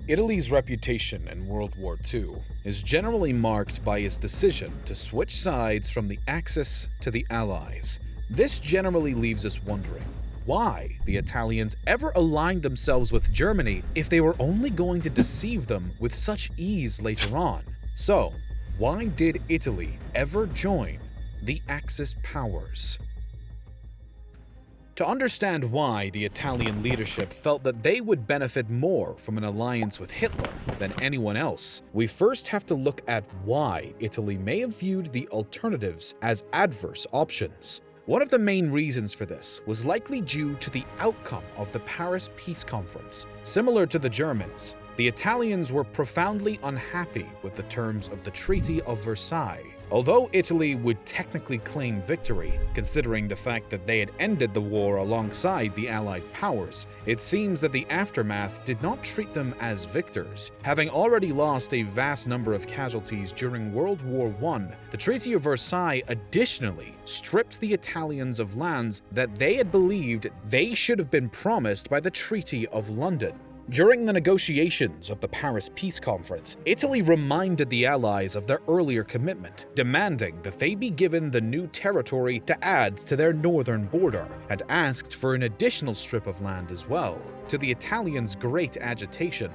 Italy's reputation in World War II is generally marked by its decision to switch sides from the Axis to the Allies. This generally leaves us wondering why the Italians ever aligned themselves with Germany if they were only going to deceive them with such ease later on. So, why did Italy ever join the Axis powers? To understand why the Italian leadership felt that they would benefit more from an alliance with Hitler than anyone else, we first have to look at why Italy may have viewed the alternatives as adverse options. One of the main reasons for this was likely due to the outcome of the Paris Peace Conference. Similar to the Germans, the Italians were profoundly unhappy with the terms of the Treaty of Versailles. Although Italy would technically claim victory, considering the fact that they had ended the war alongside the Allied powers, it seems that the aftermath did not treat them as victors. Having already lost a vast number of casualties during World War I, the Treaty of Versailles additionally stripped the Italians of lands that they had believed they should have been promised by the Treaty of London. During the negotiations of the Paris Peace Conference, Italy reminded the Allies of their earlier commitment, demanding that they be given the new territory to add to their northern border, and asked for an additional strip of land as well. To the Italians' great agitation,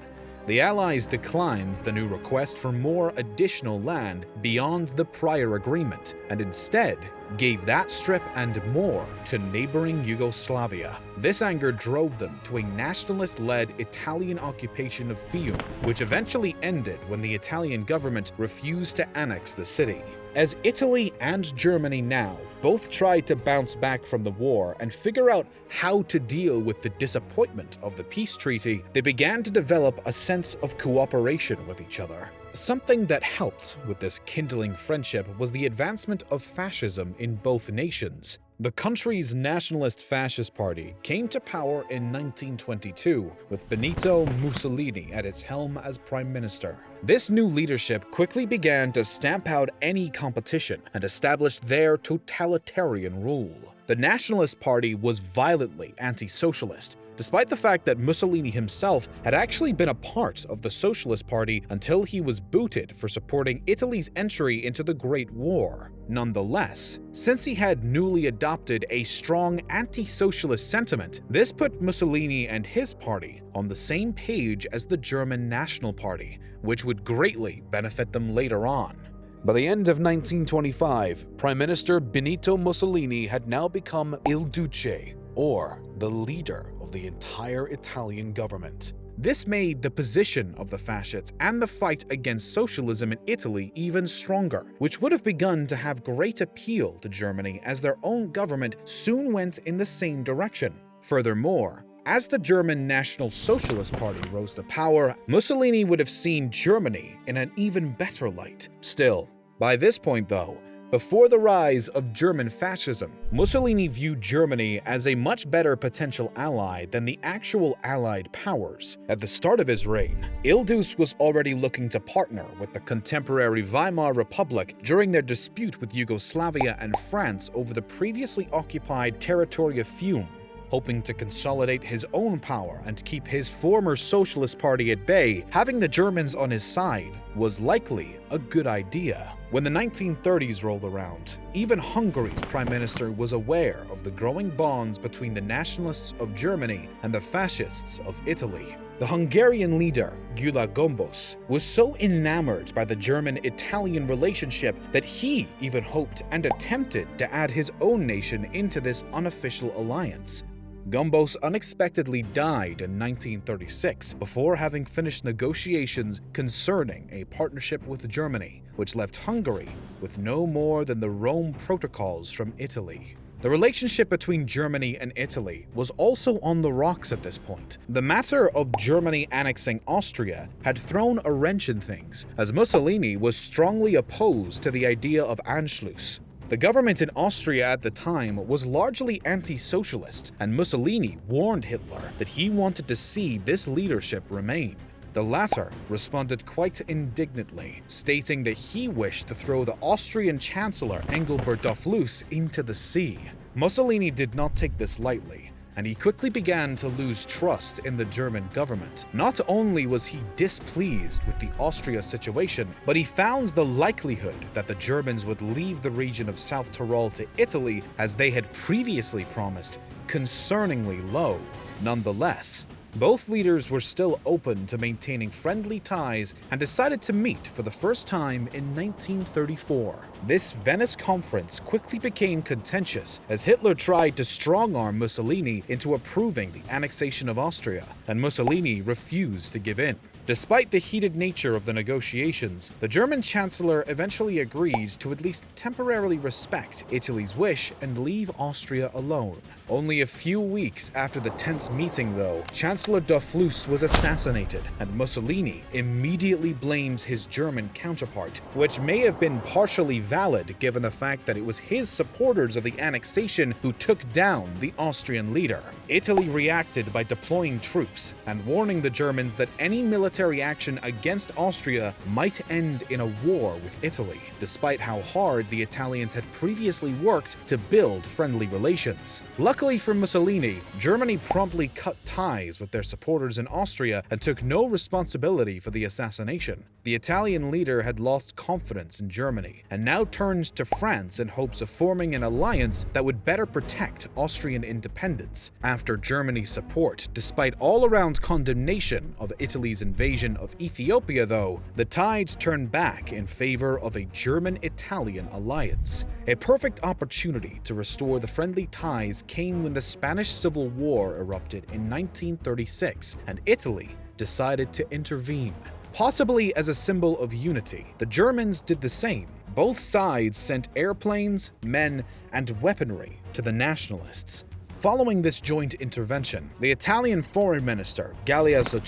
the Allies declined the new request for more additional land beyond the prior agreement, and instead gave that strip and more to neighboring Yugoslavia. This anger drove them to a nationalist-led Italian occupation of Fiume, which eventually ended when the Italian government refused to annex the city. As Italy and Germany now both tried to bounce back from the war and figure out how to deal with the disappointment of the peace treaty, they began to develop a sense of cooperation with each other. Something that helped with this kindling friendship was the advancement of fascism in both nations. The country's nationalist fascist party came to power in 1922, with Benito Mussolini at its helm as prime minister. This new leadership quickly began to stamp out any competition and established their totalitarian rule. The Nationalist Party was violently anti-socialist, despite the fact that Mussolini himself had actually been a part of the Socialist Party until he was booted for supporting Italy's entry into the Great War. Nonetheless, since he had newly adopted a strong anti-socialist sentiment, this put Mussolini and his party on the same page as the German National Party, which would greatly benefit them later on. By the end of 1925, Prime Minister Benito Mussolini had now become Il Duce, or the leader of the entire Italian government. This made the position of the fascists and the fight against socialism in Italy even stronger, which would have begun to have great appeal to Germany as their own government soon went in the same direction. Furthermore, as the German National Socialist Party rose to power, Mussolini would have seen Germany in an even better light. Still, by this point though, before the rise of German fascism, Mussolini viewed Germany as a much better potential ally than the actual Allied powers. At the start of his reign, Il Duce was already looking to partner with the contemporary Weimar Republic during their dispute with Yugoslavia and France over the previously occupied territory of Fiume. Hoping to consolidate his own power and keep his former Socialist Party at bay, having the Germans on his side was likely a good idea. When the 1930s rolled around, even Hungary's prime minister was aware of the growing bonds between the nationalists of Germany and the fascists of Italy. The Hungarian leader, Gyula Gombos, was so enamored by the German-Italian relationship that he even hoped and attempted to add his own nation into this unofficial alliance. Gombos unexpectedly died in 1936 before having finished negotiations concerning a partnership with Germany, which left Hungary with no more than the Rome Protocols from Italy. The relationship between Germany and Italy was also on the rocks at this point. The matter of Germany annexing Austria had thrown a wrench in things, as Mussolini was strongly opposed to the idea of Anschluss. The government in Austria at the time was largely anti-socialist, and Mussolini warned Hitler that he wanted to see this leadership remain. The latter responded quite indignantly, stating that he wished to throw the Austrian Chancellor Engelbert Dollfuss into the sea. Mussolini did not take this lightly, and he quickly began to lose trust in the German government. Not only was he displeased with the Austria situation, but he found the likelihood that the Germans would leave the region of South Tyrol to Italy, as they had previously promised, concerningly low. Nonetheless, both leaders were still open to maintaining friendly ties and decided to meet for the first time in 1934. This Venice conference quickly became contentious as Hitler tried to strong-arm Mussolini into approving the annexation of Austria, and Mussolini refused to give in. Despite the heated nature of the negotiations, the German chancellor eventually agrees to at least temporarily respect Italy's wish and leave Austria alone. Only a few weeks after the tense meeting, though, Chancellor Dollfuss was assassinated, and Mussolini immediately blames his German counterpart, which may have been partially valid given the fact that it was his supporters of the annexation who took down the Austrian leader. Italy reacted by deploying troops and warning the Germans that any military action against Austria might end in a war with Italy, despite how hard the Italians had previously worked to build friendly relations. Luckily for Mussolini, Germany promptly cut ties with their supporters in Austria and took no responsibility for the assassination. The Italian leader had lost confidence in Germany and now turned to France in hopes of forming an alliance that would better protect Austrian independence. After Germany's support, despite all-around condemnation of Italy's invasion of Ethiopia, though, the tides turned back in favor of a German-Italian alliance. A perfect opportunity to restore the friendly ties came when the Spanish Civil War erupted in 1936, and Italy decided to intervene. Possibly as a symbol of unity, the Germans did the same. Both sides sent airplanes, men, and weaponry to the nationalists. Following this joint intervention, the Italian Foreign Minister, Galeazzo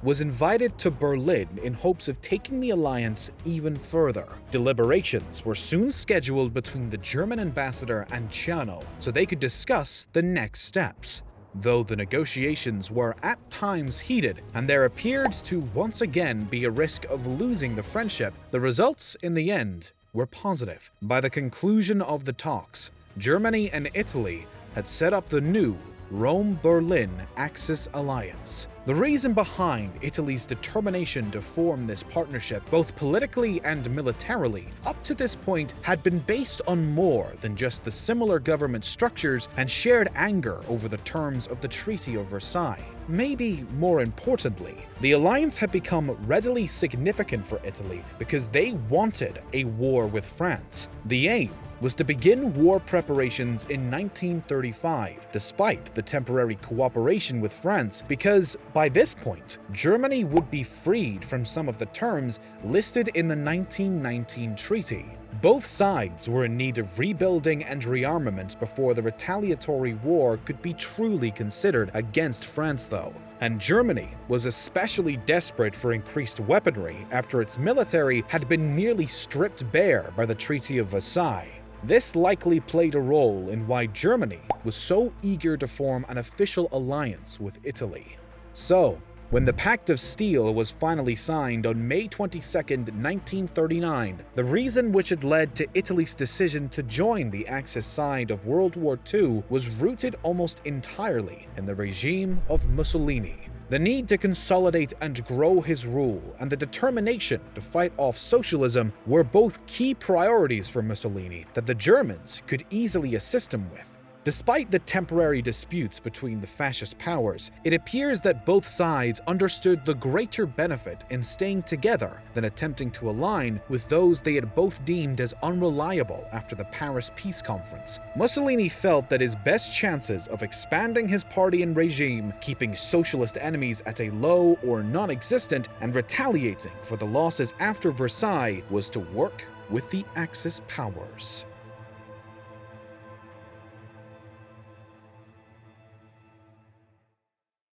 was invited to Berlin in hopes of taking the alliance even further. Deliberations were soon scheduled between the German ambassador and Ciano so they could discuss the next steps. Though the negotiations were at times heated and there appeared to once again be a risk of losing the friendship, the results in the end were positive. By the conclusion of the talks, Germany and Italy had set up the new Rome-Berlin Axis alliance. The reason behind Italy's determination to form this partnership, both politically and militarily, up to this point had been based on more than just the similar government structures and shared anger over the terms of the Treaty of Versailles. Maybe more importantly, the alliance had become readily significant for Italy because they wanted a war with France. The aim was to begin war preparations in 1935, despite the temporary cooperation with France, because by this point, Germany would be freed from some of the terms listed in the 1919 treaty. Both sides were in need of rebuilding and rearmament before the retaliatory war could be truly considered against France, though. And Germany was especially desperate for increased weaponry after its military had been nearly stripped bare by the Treaty of Versailles. This likely played a role in why Germany was so eager to form an official alliance with Italy. So, when the Pact of Steel was finally signed on May 22, 1939, the reason which had led to Italy's decision to join the Axis side of World War II was rooted almost entirely in the regime of Mussolini. The need to consolidate and grow his rule and the determination to fight off socialism were both key priorities for Mussolini that the Germans could easily assist him with. Despite the temporary disputes between the fascist powers, it appears that both sides understood the greater benefit in staying together than attempting to align with those they had both deemed as unreliable after the Paris Peace Conference. Mussolini felt that his best chances of expanding his party and regime, keeping socialist enemies at a low or non-existent, and retaliating for the losses after Versailles was to work with the Axis powers.